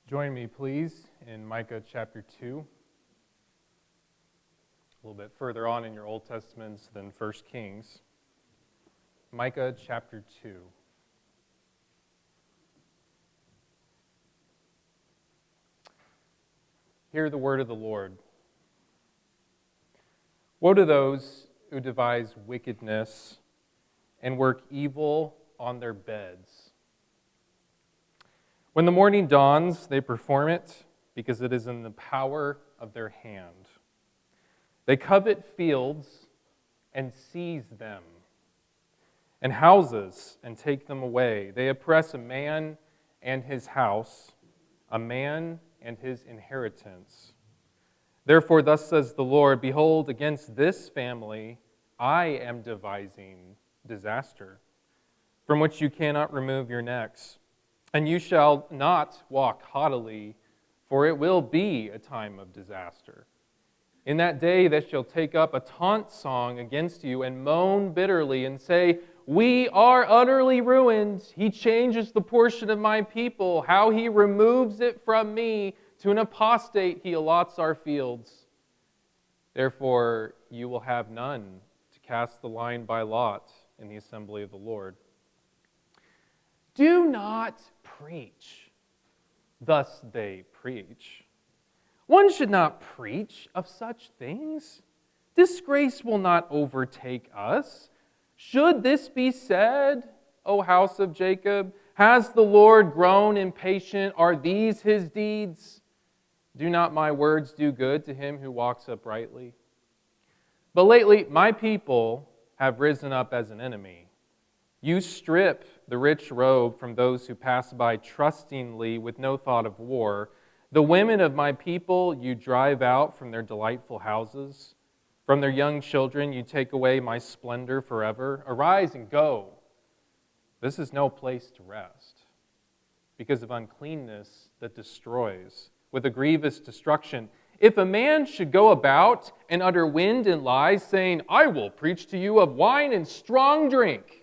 Join me, please, in Micah chapter 2. A little bit further on in your Old Testaments than 1 Kings. Micah chapter 2. Hear the word of the Lord. Woe to those who devise wickedness and work evil on their beds. When the morning dawns, they perform it because it is in the power of their hand. They covet fields and seize them, and houses and take them away. They oppress a man and his house, a man and his inheritance. Therefore, thus says the Lord, behold, against this family I am devising disaster, from which you cannot remove your necks. And you shall not walk haughtily, for it will be a time of disaster. In that day they shall take up a taunt song against you and moan bitterly and say, we are utterly ruined. He changes the portion of my people. How he removes it from me. To an apostate he allots our fields. Therefore you will have none to cast the line by lot in the assembly of the Lord. Do not preach. Thus they preach. One should not preach of such things. Disgrace will not overtake us. Should this be said, O house of Jacob? Has the Lord grown impatient? Are these his deeds? Do not my words do good to him who walks uprightly? But lately my people have risen up as an enemy. You strip the rich robe from those who pass by trustingly with no thought of war. The women of my people you drive out from their delightful houses. From their young children you take away my splendor forever. Arise and go. This is no place to rest, because of uncleanness that destroys, with a grievous destruction. If a man should go about and utter wind and lies, saying, I will preach to you of wine and strong drink,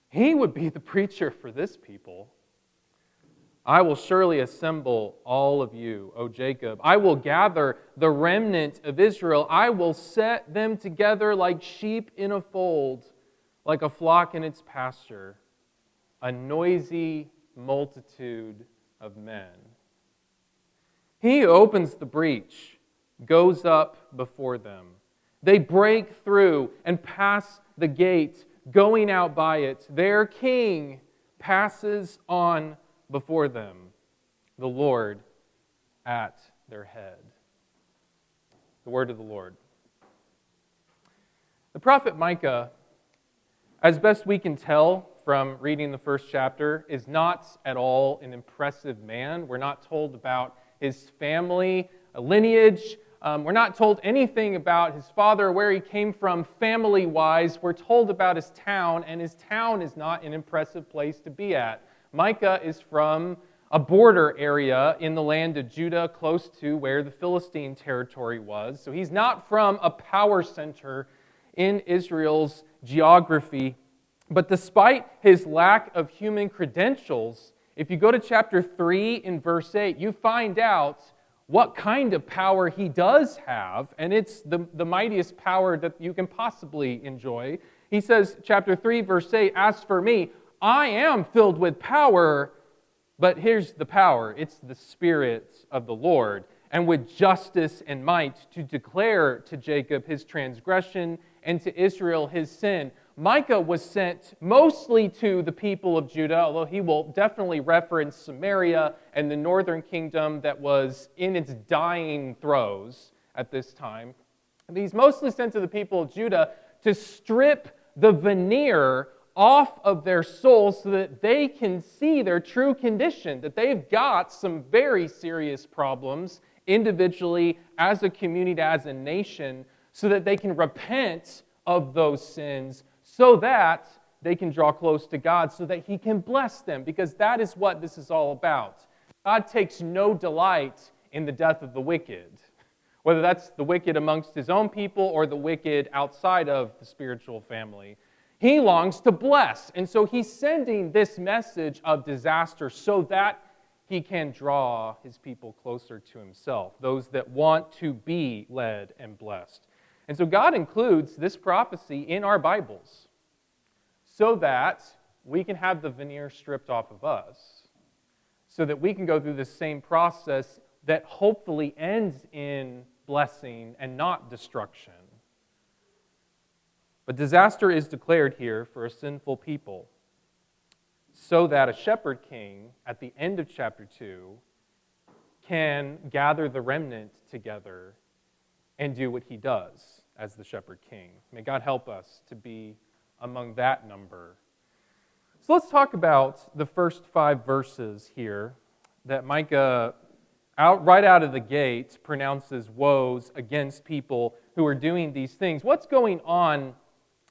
he would be the preacher for this people. I will surely assemble all of you, O Jacob. I will gather the remnant of Israel. I will set them together like sheep in a fold, like a flock in its pasture, a noisy multitude of men. He who opens the breach goes up before them. They break through and pass the gate, going out by it. Their king passes on before them, the Lord at their head. The word of the Lord. The prophet Micah, as best we can tell from reading the first chapter, is not at all an impressive man. We're not told about his family, lineage. We're not told anything about his father, where he came from family-wise. We're told about his town, and his town is not an impressive place to be at. Micah is from a border area in the land of Judah, close to where the Philistine territory was. So he's not from a power center in Israel's geography. But despite his lack of human credentials, if you go to chapter 3 in verse 8, you find out what kind of power he does have, and it's the mightiest power that you can possibly enjoy. He says, chapter 3, verse 8, as for me, I am filled with power, but here's the power. It's the Spirit of the Lord, and with justice and might to declare to Jacob his transgression and to Israel his sin. Micah was sent mostly to the people of Judah, although he will definitely reference Samaria and the northern kingdom that was in its dying throes at this time. And he's mostly sent to the people of Judah to strip the veneer off of their souls so that they can see their true condition, that they've got some very serious problems individually, as a community, as a nation, so that they can repent of those sins, so that they can draw close to God, so that he can bless them, because that is what this is all about. God takes no delight in the death of the wicked, whether that's the wicked amongst his own people or the wicked outside of the spiritual family. He longs to bless, and so he's sending this message of disaster so that he can draw his people closer to himself, those that want to be led and blessed. And so God includes this prophecy in our Bibles so that we can have the veneer stripped off of us, so that we can go through the same process that hopefully ends in blessing and not destruction. But disaster is declared here for a sinful people, so that a shepherd king at the end of chapter 2 can gather the remnant together and do what he does as the shepherd king. May God help us to be among that number. So let's talk about the first 5 verses here that Micah, right out of the gate, pronounces woes against people who are doing these things. What's going on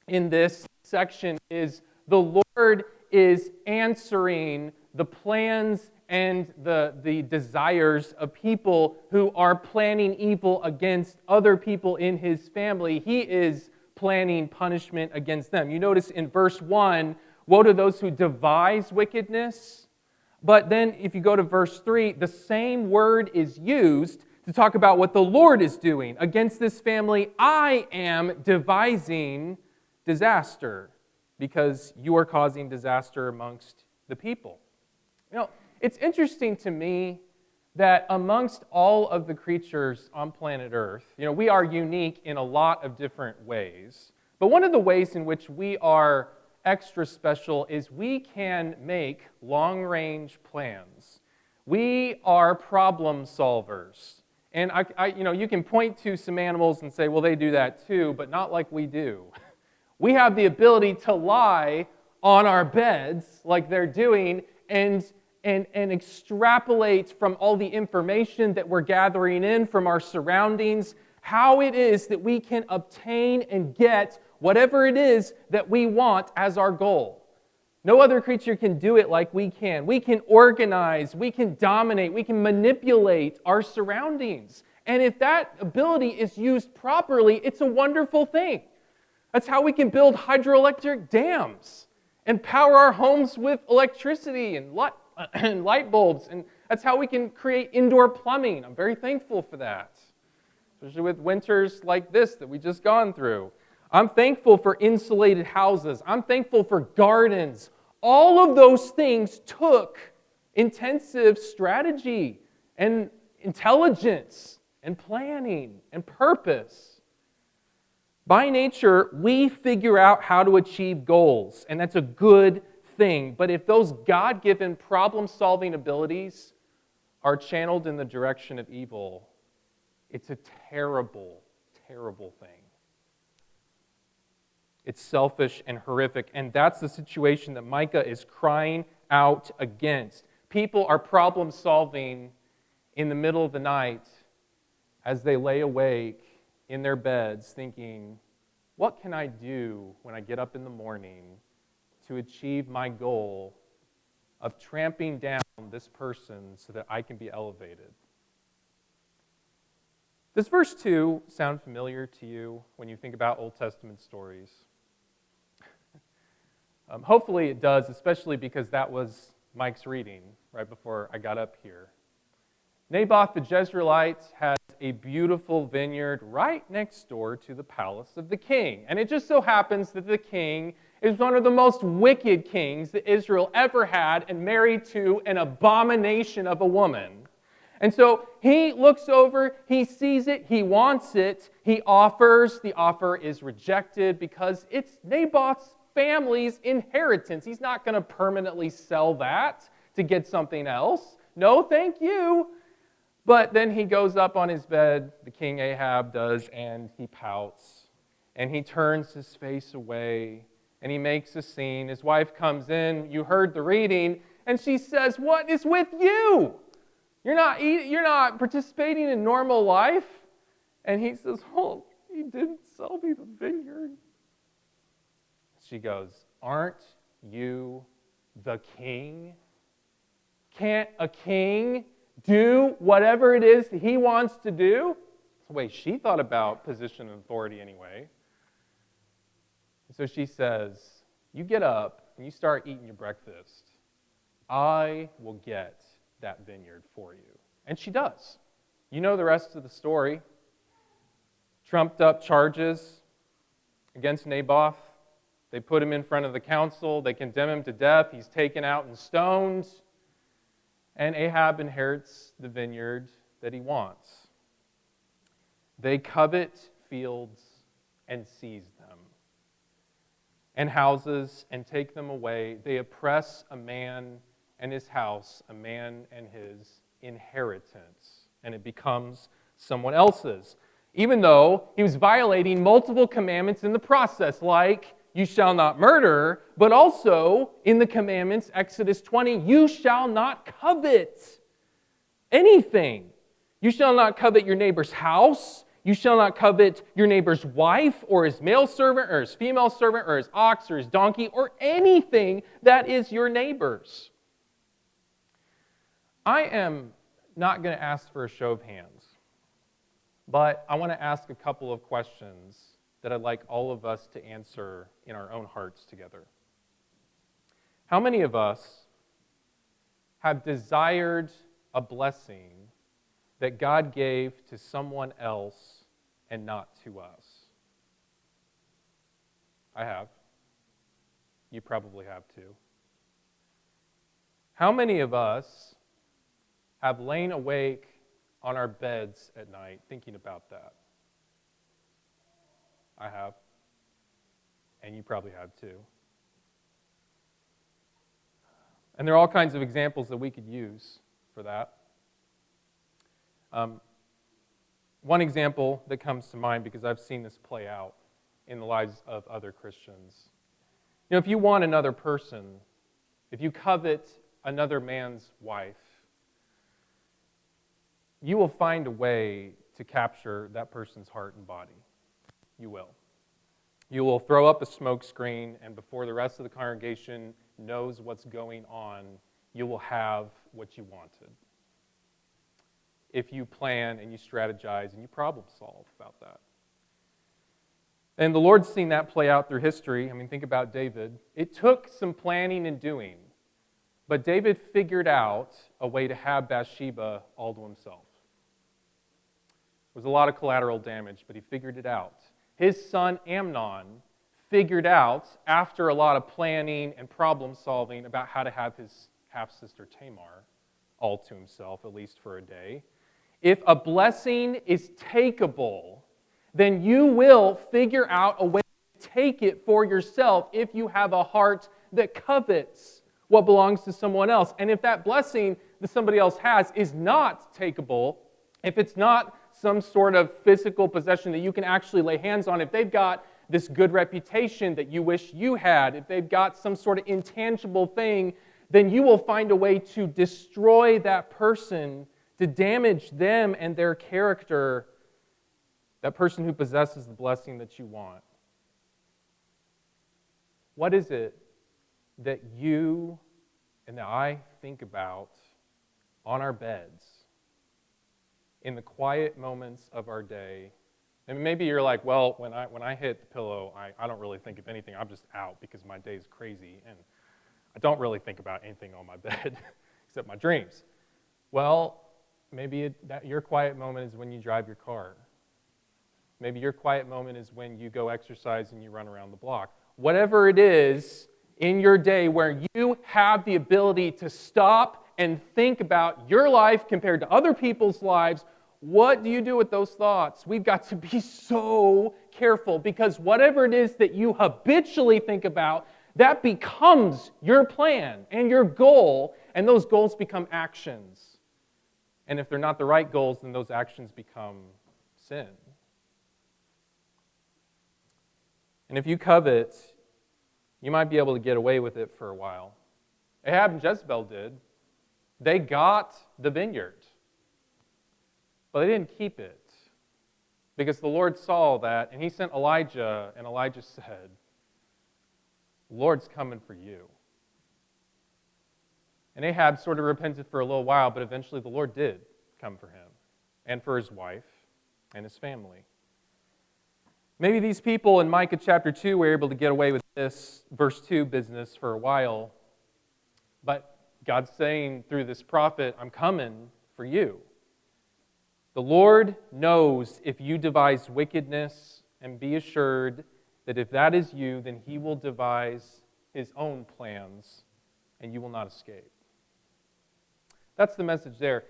in this section is the Lord is answering the plans and the desires of people who are planning evil against other people in his family. He is planning punishment against them. You notice in verse 1, woe to those who devise wickedness. But then if you go to verse 3, the same word is used to talk about what the Lord is doing. Against this family, I am devising disaster because you are causing disaster amongst the people. You know, it's interesting to me that amongst all of the creatures on planet Earth, we are unique in a lot of different ways. But one of the ways in which we are extra special is we can make long-range plans. We are problem solvers. And you can point to some animals and say, well, they do that too, but not like we do. We have the ability to lie on our beds like they're doing and extrapolate from all the information that we're gathering in from our surroundings how it is that we can obtain and get whatever it is that we want as our goal. No other creature can do it like we can. We can organize, we can dominate, we can manipulate our surroundings. And if that ability is used properly, it's a wonderful thing. That's how we can build hydroelectric dams and power our homes with electricity and light bulbs. And that's how we can create indoor plumbing. I'm very thankful for that, especially with winters like this that we just gone through. I'm thankful for insulated houses. I'm thankful for gardens. All of those things took intensive strategy and intelligence and planning and purpose. By nature, we figure out how to achieve goals, and that's a good thing. But if those God-given problem-solving abilities are channeled in the direction of evil, it's a terrible, terrible thing. It's selfish and horrific, and that's the situation that Micah is crying out against. People are problem-solving in the middle of the night as they lay awake in their beds thinking, what can I do when I get up in the morning to achieve my goal of tramping down this person so that I can be elevated? Does verse 2 sound familiar to you when you think about Old Testament stories? Hopefully it does, especially because that was Mike's reading right before I got up here. Naboth the Jezreelite has a beautiful vineyard right next door to the palace of the king. And it just so happens that the king is one of the most wicked kings that Israel ever had and married to an abomination of a woman. And so he looks over, he sees it, he wants it, he offers. The offer is rejected because it's Naboth's family's inheritance. He's not going to permanently sell that to get something else. No, thank you. But then he goes up on his bed, the king Ahab does, and he pouts. And he turns his face away, and he makes a scene. His wife comes in, you heard the reading, and she says, "What is with you? You're not participating in normal life?" And he says, "Oh, he didn't sell me the vineyard." She goes, "Aren't you the king? Can't a king do whatever it is that he wants to do?" That's the way she thought about position and authority anyway. And so she says, "You get up and you start eating your breakfast. I will get that vineyard for you. And she does. You know the rest of the story. Trumped up charges against Naboth. They put him in front of the council. They condemn him to death. He's taken out and stoned. And Ahab inherits the vineyard that he wants. They covet fields and seize them, and houses and take them away. They oppress a man and his house, a man and his inheritance, and it becomes someone else's. Even though he was violating multiple commandments in the process, like you shall not murder, but also in the commandments, Exodus 20, you shall not covet anything. You shall not covet your neighbor's house. You shall not covet your neighbor's wife or his male servant or his female servant or his ox or his donkey or anything that is your neighbor's. I am not going to ask for a show of hands, but I want to ask a couple of questions that I'd like all of us to answer in our own hearts together. How many of us have desired a blessing that God gave to someone else and not to us? I have. You probably have too. How many of us have lain awake on our beds at night thinking about that? I have. And you probably have too. And there are all kinds of examples that we could use for that. One example that comes to mind, because I've seen this play out in the lives of other Christians. You know, if you want another person, if you covet another man's wife, you will find a way to capture that person's heart and body. You will. You will throw up a smoke screen, and before the rest of the congregation knows what's going on, you will have what you wanted. If you plan and you strategize and you problem solve about that. And the Lord's seen that play out through history. I mean, think about David. It took some planning and doing, but David figured out a way to have Bathsheba all to himself. It was a lot of collateral damage, but he figured it out. His son Amnon figured out, after a lot of planning and problem solving, about how to have his half-sister Tamar all to himself, at least for a day. If a blessing is takeable, then you will figure out a way to take it for yourself if you have a heart that covets what belongs to someone else. And if that blessing that somebody else has is not takeable, if it's not some sort of physical possession that you can actually lay hands on, if they've got this good reputation that you wish you had, if they've got some sort of intangible thing, then you will find a way to destroy that person, to damage them and their character, that person who possesses the blessing that you want. What is it that you and that I think about on our beds in the quiet moments of our day? And maybe you're like, well, when I hit the pillow, I don't really think of anything. I'm just out because my day is crazy, and I don't really think about anything on my bed except my dreams. Well, maybe your quiet moment is when you drive your car. Maybe your quiet moment is when you go exercise and you run around the block. Whatever it is in your day where you have the ability to stop and think about your life compared to other people's lives, what do you do with those thoughts? We've got to be so careful, because whatever it is that you habitually think about, that becomes your plan and your goal, and those goals become actions. And if they're not the right goals, then those actions become sin. And if you covet, you might be able to get away with it for a while. Ahab and Jezebel did. They got the vineyard, but they didn't keep it, because the Lord saw that, and he sent Elijah, and Elijah said, "The Lord's coming for you." And Ahab sort of repented for a little while, but eventually the Lord did come for him and for his wife and his family. Maybe these people in Micah chapter 2 were able to get away with this verse 2 business for a while, but God's saying through this prophet, I'm coming for you. The Lord knows if you devise wickedness, and be assured that if that is you, then he will devise his own plans, and you will not escape. That's the message there.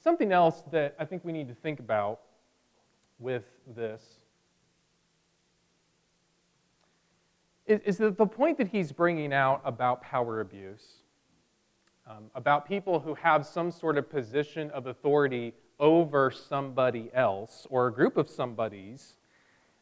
Something else that I think we need to think about with this is that the point that he's bringing out about power abuse, about people who have some sort of position of authority over somebody else or a group of somebodies,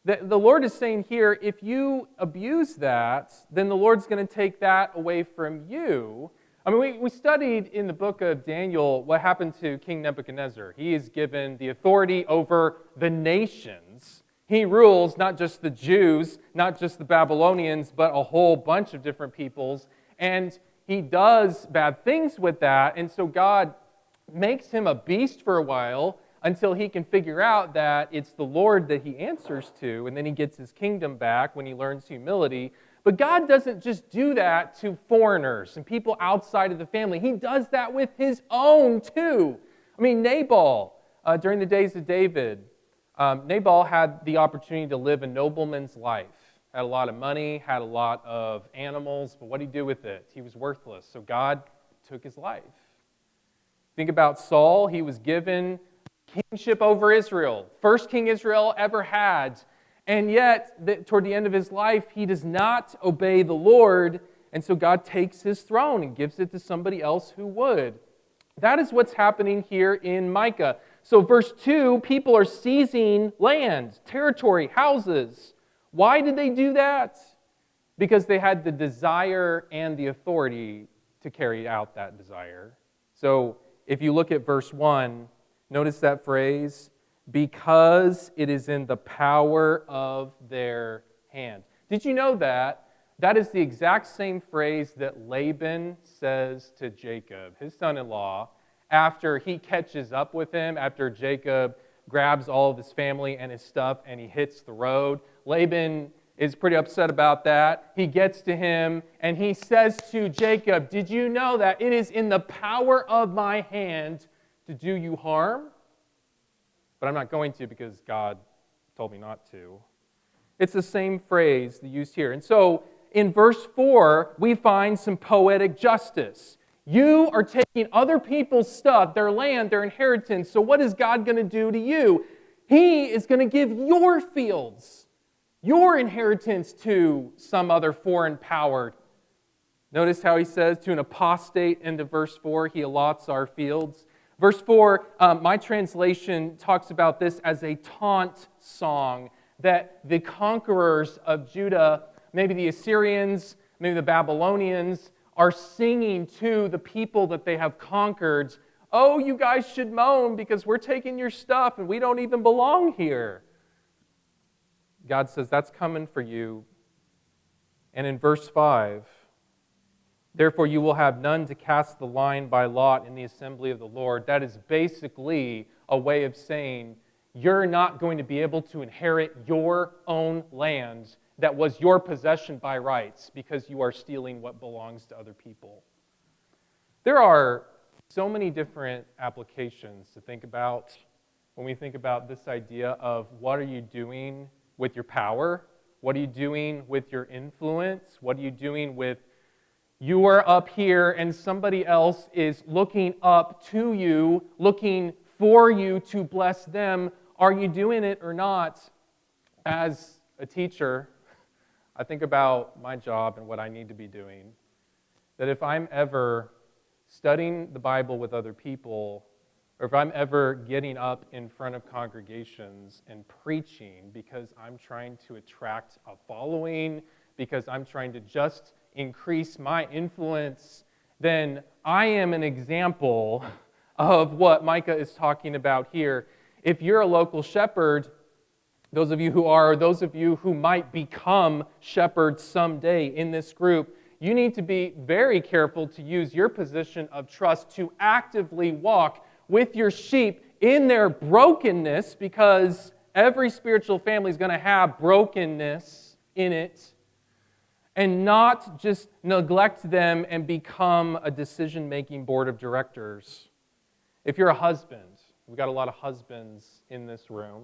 the Lord is saying here, if you abuse that, then the Lord's going to take that away from you. I mean, we studied in the book of Daniel what happened to King Nebuchadnezzar. He is given the authority over the nations. He rules not just the Jews, not just the Babylonians, but a whole bunch of different peoples. And he does bad things with that. And so God makes him a beast for a while until he can figure out that it's the Lord that he answers to. And then he gets his kingdom back when he learns humility. But God doesn't just do that to foreigners and people outside of the family. He does that with his own too. I mean, Nabal, during the days of David, Nabal had the opportunity to live a nobleman's life. Had a lot of money, had a lot of animals, but what did he do with it? He was worthless, so God took his life. Think about Saul. He was given kingship over Israel, first king Israel ever had. And yet, toward the end of his life, he does not obey the Lord, and so God takes his throne and gives it to somebody else who would. That is what's happening here in Micah. So verse 2, people are seizing land, territory, houses. Why did they do that? Because they had the desire and the authority to carry out that desire. So if you look at verse 1, notice that phrase, because it is in the power of their hand. Did you know that? That is the exact same phrase that Laban says to Jacob, his son-in-law, after he catches up with him, after Jacob grabs all of his family and his stuff and he hits the road. Laban is pretty upset about that. He gets to him and he says to Jacob, did you know that it is in the power of my hand to do you harm? But I'm not going to because God told me not to. It's the same phrase used here. And so in verse 4, we find some poetic justice. You are taking other people's stuff, their land, their inheritance. So what is God going to do to you? He is going to give your fields, your inheritance to some other foreign power. Notice how he says to an apostate, into verse 4, he allots our fields. Verse 4, my translation talks about this as a taunt song that the conquerors of Judah, maybe the Assyrians, maybe the Babylonians, are singing to the people that they have conquered. Oh, you guys should moan because we're taking your stuff and we don't even belong here. God says that's coming for you. And in verse 5, therefore you will have none to cast the line by lot in the assembly of the Lord. That is basically a way of saying you're not going to be able to inherit your own land that was your possession by rights because you are stealing what belongs to other people. There are so many different applications to think about when we think about this idea of what are you doing with your power? What are you doing with your influence? What are you doing with you are up here and somebody else is looking up to you, looking for you to bless them? Are you doing it or not? As a teacher, I think about my job and what I need to be doing. That if I'm ever studying the Bible with other people, or if I'm ever getting up in front of congregations and preaching because I'm trying to attract a following, because I'm trying to just increase my influence, then I am an example of what Micah is talking about here. If you're a local shepherd, those of you who are, those of you who might become shepherds someday in this group, you need to be very careful to use your position of trust to actively walk with your sheep in their brokenness, because every spiritual family is going to have brokenness in it. and not just neglect them and become a decision-making board of directors. If you're a husband, we've got a lot of husbands in this room.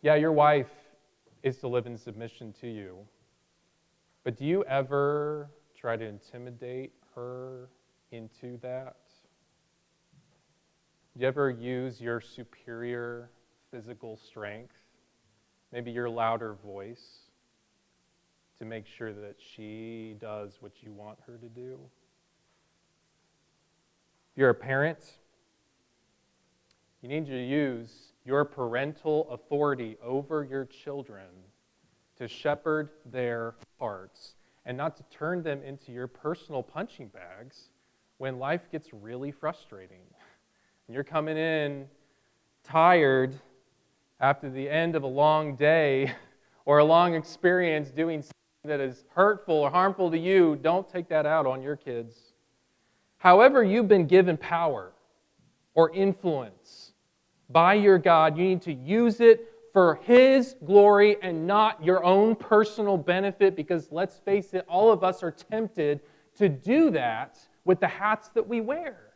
Yeah, your wife is to live in submission to you. But do you ever try to intimidate her into that? Do you ever use your superior physical strength, maybe your louder voice, to make sure that she does what you want her to do? If you're a parent, you need to use your parental authority over your children to shepherd their hearts and not to turn them into your personal punching bags when life gets really frustrating. And you're coming in tired after the end of a long day or a long experience doing something that is hurtful or harmful to you. Don't take that out on your kids. However you've been given power or influence by your God, you need to use it for His glory and not your own personal benefit, because let's face it, all of us are tempted to do that with the hats that we wear.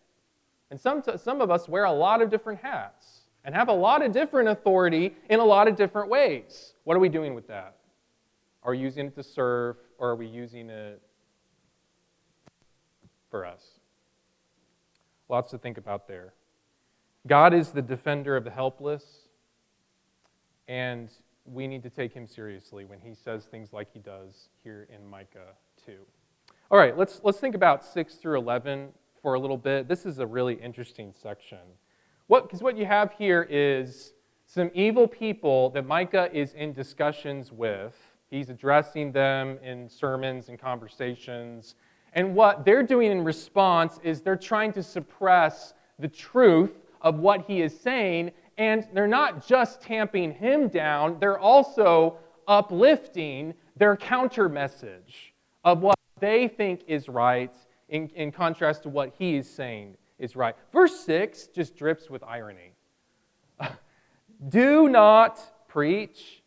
And some of us wear a lot of different hats and have a lot of different authority in a lot of different ways. What are we doing with that? Are we using it to serve, or are we using it for us? Lots to think about there. God is the defender of the helpless, and we need to take Him seriously when He says things like He does here in Micah 2. All right, let's think about 6 through 11 for a little bit. This is a really interesting section. Because what you have here is some evil people that Micah is in discussions with. He's addressing them in sermons and conversations. And what they're doing in response is they're trying to suppress the truth of what he is saying, and they're not just tamping him down, they're also uplifting their counter message of what they think is right in contrast to what he is saying is right. Verse 6 just drips with irony. Do not preach,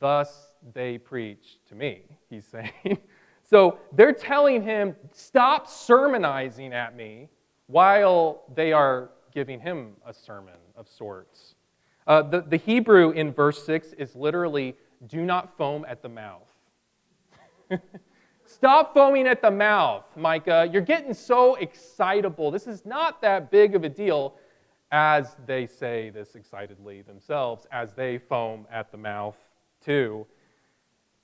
thus they preach to me, he's saying. So they're telling him, stop sermonizing at me, while they are giving him a sermon of sorts. The Hebrew in verse 6 is literally, do not foam at the mouth. Stop foaming at the mouth, Micah. You're getting so excitable. This is not that big of a deal, as they say this excitedly themselves, as they foam at the mouth too.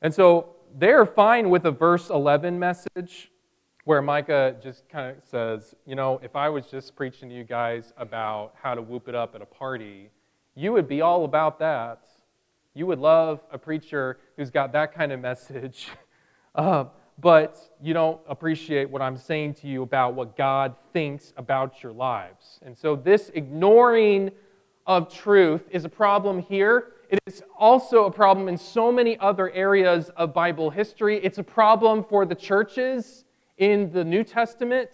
And so they're fine with a verse 11 message where Micah just kind of says, if I was just preaching to you guys about how to whoop it up at a party, you would be all about that. You would love a preacher who's got that kind of message. But you don't appreciate what I'm saying to you about what God thinks about your lives. And so this ignoring of truth is a problem here. It is also a problem in so many other areas of Bible history. It's a problem for the churches in the New Testament.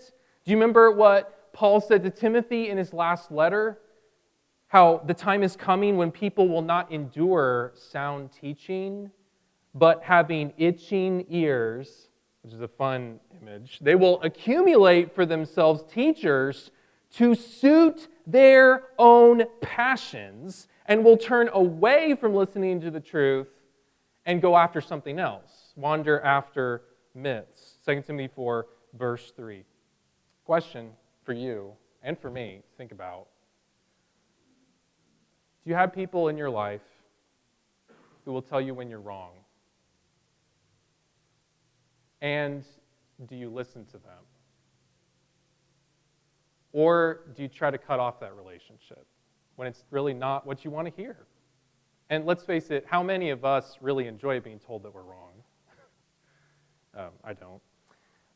Do you remember what Paul said to Timothy in his last letter? How the time is coming when people will not endure sound teaching, but having itching ears, which is a fun image, they will accumulate for themselves teachers to suit their own passions, and will turn away from listening to the truth and go after something else, wander after myths. 2 Timothy 4, verse 3. Question for you and for me to think about. Do you have people in your life who will tell you when you're wrong? And do you listen to them? Or do you try to cut off that relationship when it's really not what you want to hear? And let's face it, how many of us really enjoy being told that we're wrong? I don't.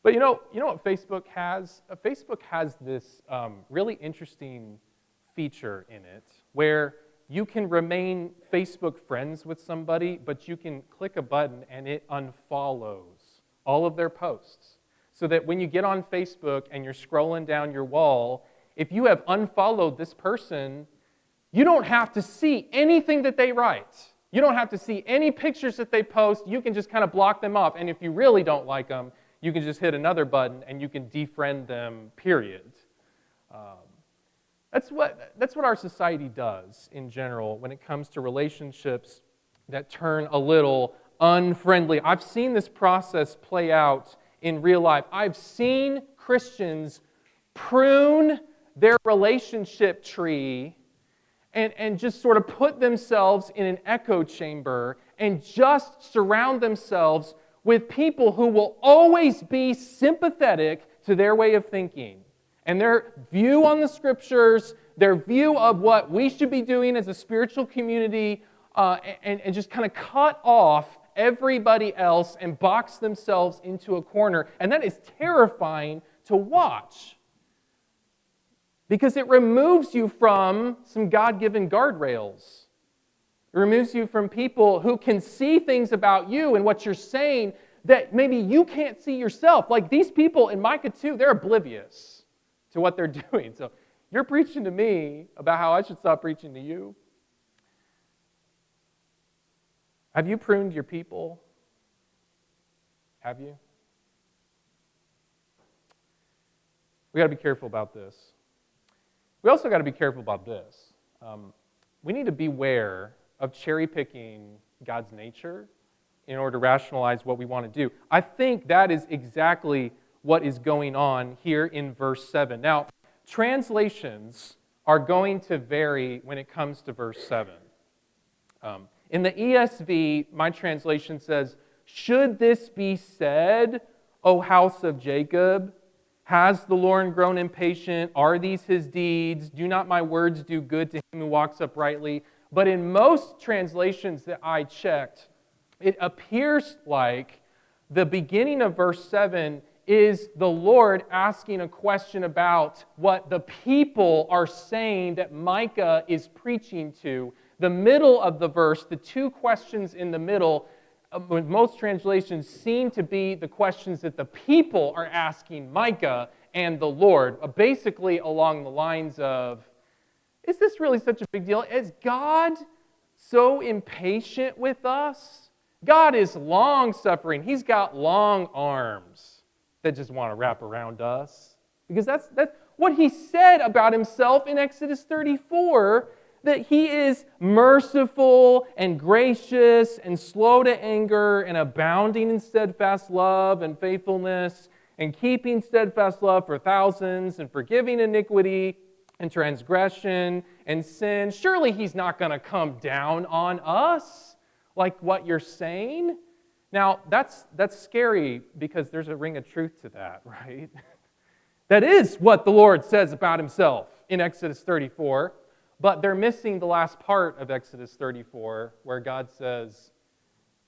But you know what Facebook has? Facebook has this really interesting feature in it where you can remain Facebook friends with somebody, but you can click a button and it unfollows all of their posts. So that when you get on Facebook and you're scrolling down your wall, if you have unfollowed this person, you don't have to see anything that they write. You don't have to see any pictures that they post. You can just kind of block them off. And if you really don't like them, you can just hit another button and you can defriend them, period. That's what our society does in general when it comes to relationships that turn a little unfriendly. I've seen this process play out in real life. I've seen Christians prune their relationship tree and just sort of put themselves in an echo chamber and just surround themselves with people who will always be sympathetic to their way of thinking and their view on the Scriptures, their view of what we should be doing as a spiritual community, and just kind of cut off everybody else and box themselves into a corner. And that is terrifying to watch because it removes you from some God-given guardrails. It removes you from people who can see things about you and what you're saying that maybe you can't see yourself. Like these people in Micah 2, they're oblivious to what they're doing. So you're preaching to me about how I should stop preaching to you. Have you pruned your people? Have you? We got to be careful about this. We also got to be careful about this. We need to beware of cherry-picking God's nature in order to rationalize what we want to do. I think that is exactly what is going on here in verse 7. Now, translations are going to vary when it comes to verse 7. In the ESV, my translation says, "Should this be said, O house of Jacob? Has the Lord grown impatient? Are these his deeds? Do not my words do good to him who walks uprightly?" But in most translations that I checked, it appears like the beginning of verse 7 is the Lord asking a question about what the people are saying that Micah is preaching to. The middle of the verse, the two questions in the middle, with most translations seem to be the questions that the people are asking Micah and the Lord, basically along the lines of, is this really such a big deal? Is God so impatient with us? God is long-suffering. He's got long arms that just want to wrap around us. Because that's what he said about himself in Exodus 34, that he is merciful and gracious and slow to anger and abounding in steadfast love and faithfulness and keeping steadfast love for thousands and forgiving iniquity and transgression and sin. Surely he's not going to come down on us like what you're saying. Now, that's scary because there's a ring of truth to that, right? That is what the Lord says about himself in Exodus 34. But they're missing the last part of Exodus 34 where God says,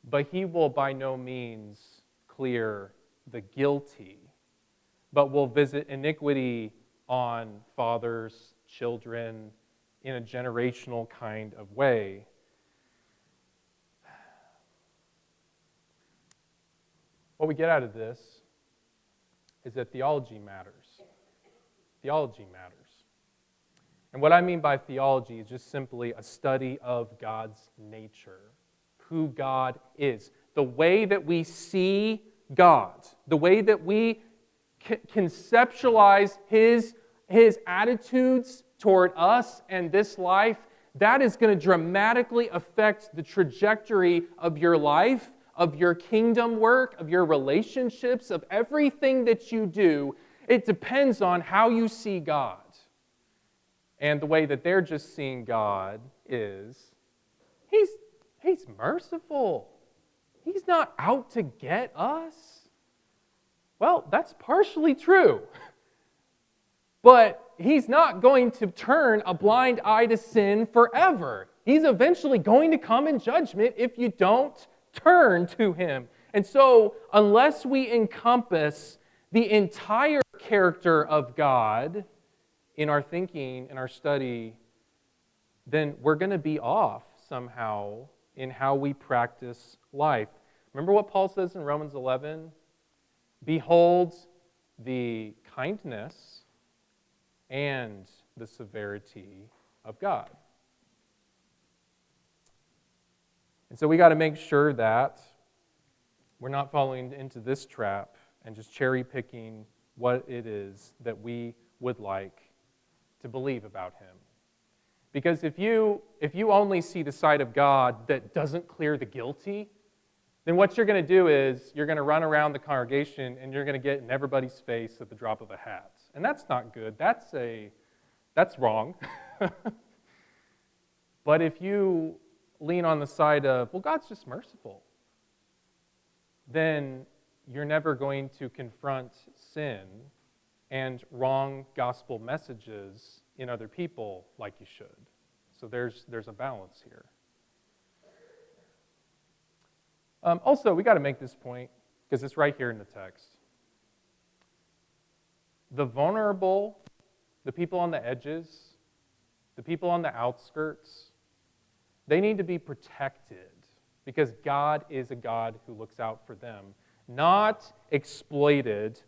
"But he will by no means clear the guilty, but will visit iniquity on fathers, children, in a generational kind of way." What we get out of this is that theology matters. Theology matters. And what I mean by theology is just simply a study of God's nature, who God is, the way that we see God, the way that we conceptualize His attitudes toward us and this life. That is going to dramatically affect the trajectory of your life, of your kingdom work, of your relationships, of everything that you do. It depends on how you see God. And the way that they're just seeing God is, He's merciful. He's not out to get us. Well, that's partially true. But He's not going to turn a blind eye to sin forever. He's eventually going to come in judgment if you don't turn to Him. And so, unless we encompass the entire character of God in our thinking, in our study, then we're going to be off somehow in how we practice life. Remember what Paul says in Romans 11? Behold the kindness and the severity of God. And so we got to make sure that we're not falling into this trap and just cherry picking what it is that we would like to believe about him. Because if you only see the side of God that doesn't clear the guilty, then what you're going to do is you're going to run around the congregation and you're going to get in everybody's face at the drop of a hat. And that's not good. That's wrong. But if you lean on the side of, well, God's just merciful, then you're never going to confront sin and wrong gospel messages in other people like you should. So there's a balance here. Also, we got to make this point because it's right here in the text. The vulnerable, the people on the edges, the people on the outskirts, they need to be protected because God is a God who looks out for them, not exploited,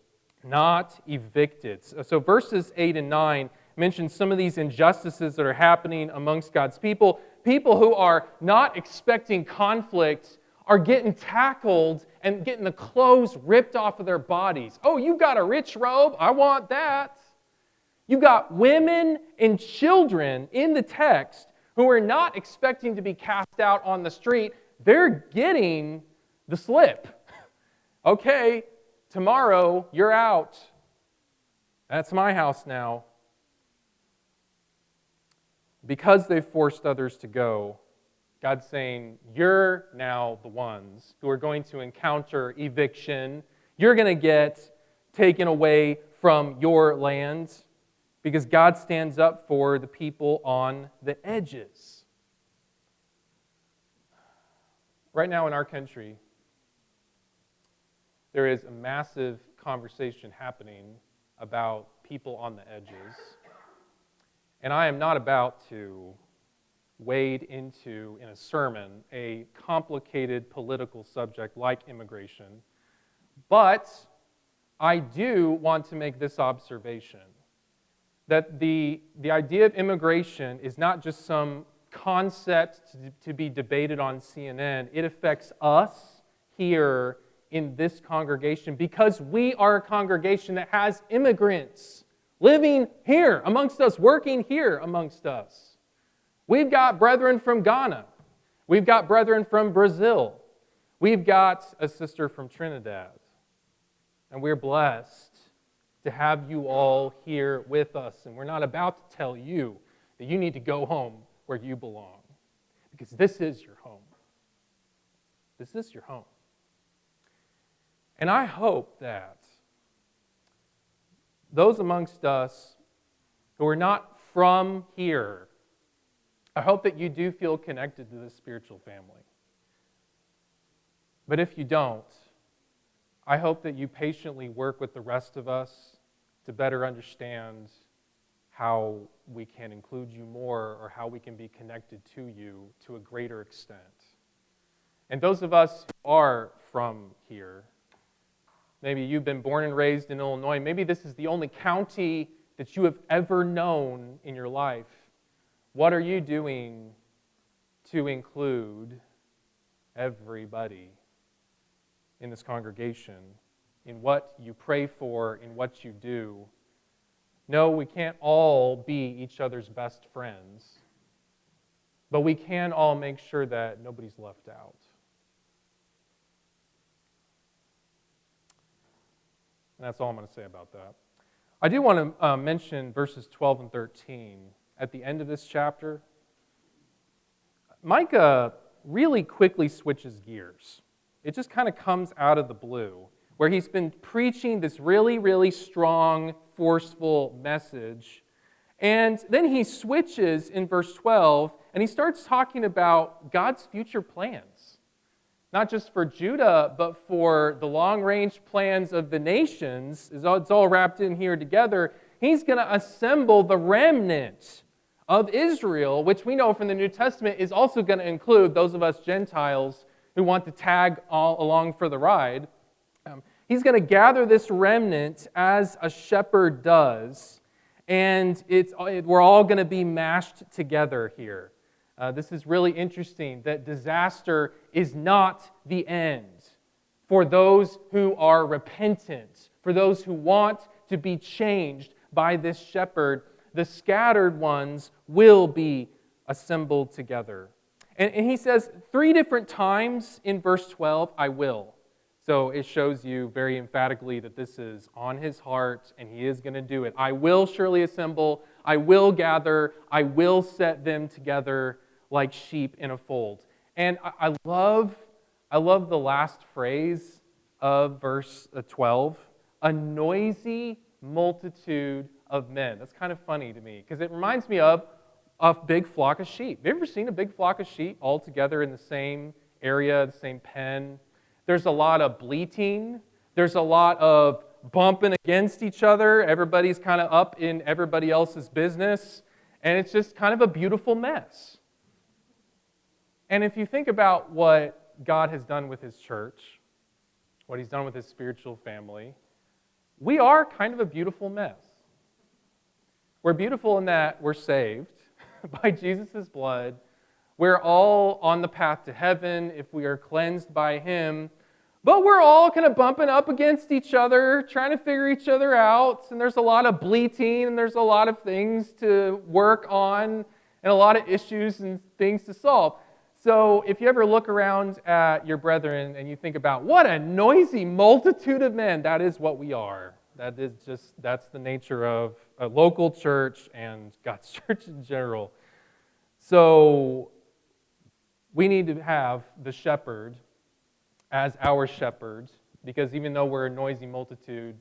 not evicted. So verses 8 and 9 mention some of these injustices that are happening amongst God's people. People who are not expecting conflict are getting tackled and getting the clothes ripped off of their bodies. Oh, you got a rich robe? I want that. You got women and children in the text who are not expecting to be cast out on the street. They're getting the slip. Okay, tomorrow you're out. That's my house now. Because they've forced others to go, God's saying, you're now the ones who are going to encounter eviction. You're going to get taken away from your land because God stands up for the people on the edges. Right now in our country, there is a massive conversation happening about people on the edges. And I am not about to wade into, in a sermon, a complicated political subject like immigration. But I do want to make this observation, that the idea of immigration is not just some concept to be debated on CNN. It affects us here in this congregation because we are a congregation that has immigrants living here amongst us, working here amongst us. We've got brethren from Ghana. We've got brethren from Brazil. We've got a sister from Trinidad. And we're blessed to have you all here with us. And we're not about to tell you that you need to go home where you belong, because this is your home. This is your home. And I hope that those amongst us who are not from here, I hope that you do feel connected to this spiritual family. But if you don't, I hope that you patiently work with the rest of us to better understand how we can include you more or how we can be connected to you to a greater extent. And those of us who are from here, maybe you've been born and raised in Illinois, maybe this is the only county that you have ever known in your life. What are you doing to include everybody in this congregation, in what you pray for, in what you do? No, we can't all be each other's best friends, but we can all make sure that nobody's left out. And that's all I'm going to say about that. I do want to mention verses 12 and 13 at the end of this chapter. Micah really quickly switches gears. It just kind of comes out of the blue, where he's been preaching this really, really strong, forceful message. And then he switches in verse 12, and he starts talking about God's future plans. Not just for Judah, but for the long-range plans of the nations. It's all wrapped in here together. He's going to assemble the remnant of Israel, which we know from the New Testament is also going to include those of us Gentiles who want to tag all along for the ride. He's going to gather this remnant as a shepherd does, and we're all going to be mashed together here. This is really interesting, that disaster is not the end for those who are repentant, for those who want to be changed by this shepherd. The scattered ones will be assembled together. And he says 3 different times in verse 12, I will. So it shows you very emphatically that this is on his heart and he is going to do it. I will surely assemble, I will gather, I will set them together like sheep in a fold. And I love the last phrase of verse 12, a noisy multitude of men. That's kind of funny to me because it reminds me of a big flock of sheep. Have you ever seen a big flock of sheep all together in the same area, the same pen? There's a lot of bleating. There's a lot of bumping against each other. Everybody's kind of up in everybody else's business. And it's just kind of a beautiful mess. And if you think about what God has done with his church, what he's done with his spiritual family, we are kind of a beautiful mess. We're beautiful in that we're saved by Jesus' blood. We're all on the path to heaven if we are cleansed by him. But we're all kind of bumping up against each other, trying to figure each other out. And there's a lot of bleating, and there's a lot of things to work on, and a lot of issues and things to solve. So if you ever look around at your brethren and you think about what a noisy multitude of men, that is what we are. That's the nature of a local church and God's church in general. So we need to have the shepherd as our shepherd, because even though we're a noisy multitude,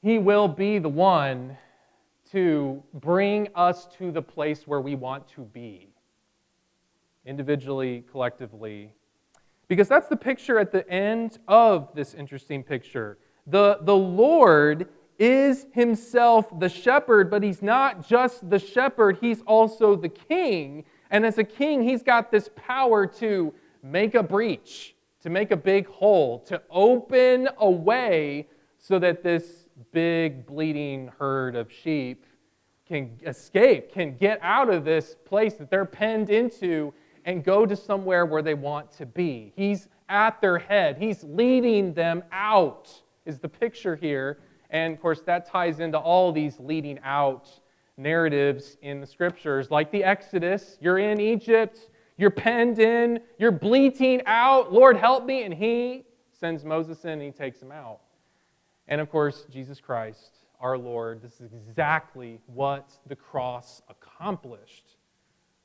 he will be the one to bring us to the place where we want to be, individually, collectively, because that's the picture at the end of this interesting picture. The Lord is himself the shepherd, but he's not just the shepherd, he's also the king. And as a king, he's got this power to make a breach, to make a big hole, to open a way so that this big bleeding herd of sheep can escape, can get out of this place that they're penned into and go to somewhere where they want to be. He's at their head. He's leading them out, is the picture here. And of course, that ties into all these leading out narratives in the scriptures, like the Exodus. You're in Egypt, you're penned in, you're bleating out, Lord, help me. And he sends Moses in and he takes him out. And of course, Jesus Christ, our Lord, this is exactly what the cross accomplished.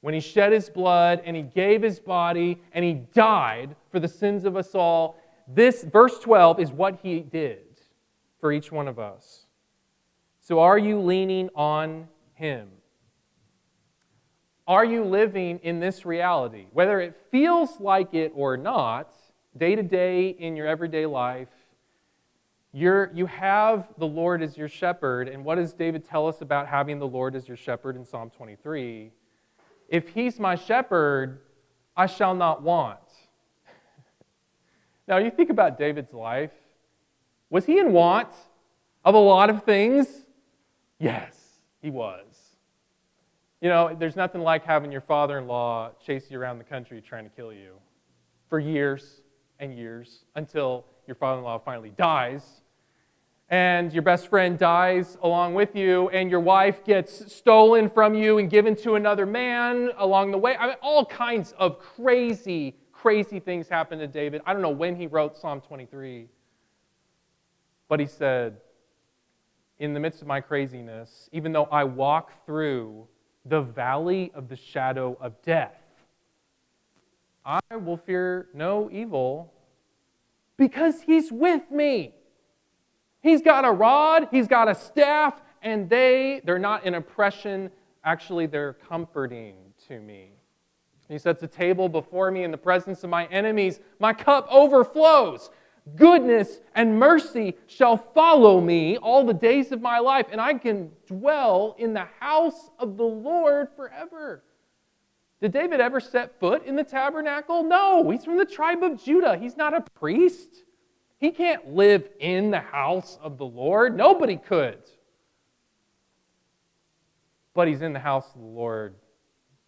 When he shed his blood and he gave his body and he died for the sins of us all, this verse 12 is what he did for each one of us. So are you leaning on him? Are you living in this reality? Whether it feels like it or not, day to day in your everyday life, you have the Lord as your shepherd. And what does David tell us about having the Lord as your shepherd in Psalm 23? If he's my shepherd, I shall not want. Now, you think about David's life. Was he in want of a lot of things? Yes, he was. You know, there's nothing like having your father-in-law chase you around the country trying to kill you for years and years until your father-in-law finally dies. And your best friend dies along with you, and your wife gets stolen from you and given to another man along the way. I mean, all kinds of crazy, crazy things happened to David. I don't know when he wrote Psalm 23, but he said, in the midst of my craziness, even though I walk through the valley of the shadow of death, I will fear no evil because he's with me. He's got a rod, he's got a staff, and they're not an oppression. Actually, they're comforting to me. He sets a table before me in the presence of my enemies. My cup overflows. Goodness and mercy shall follow me all the days of my life, and I can dwell in the house of the Lord forever. Did David ever set foot in the tabernacle? No, he's from the tribe of Judah. He's not a priest. He can't live in the house of the Lord. Nobody could. But he's in the house of the Lord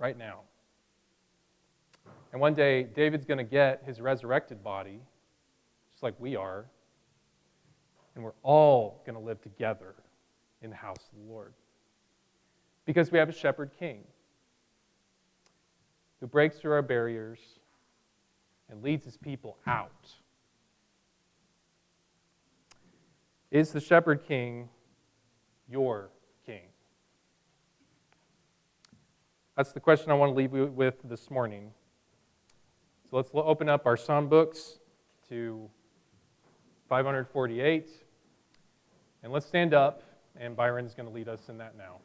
right now. And one day, David's going to get his resurrected body, just like we are, and we're all going to live together in the house of the Lord. Because we have a shepherd king who breaks through our barriers and leads his people out. Is the shepherd king your king? That's the question I want to leave you with this morning. So let's open up our psalm books to 548, and let's stand up, and Byron's going to lead us in that now.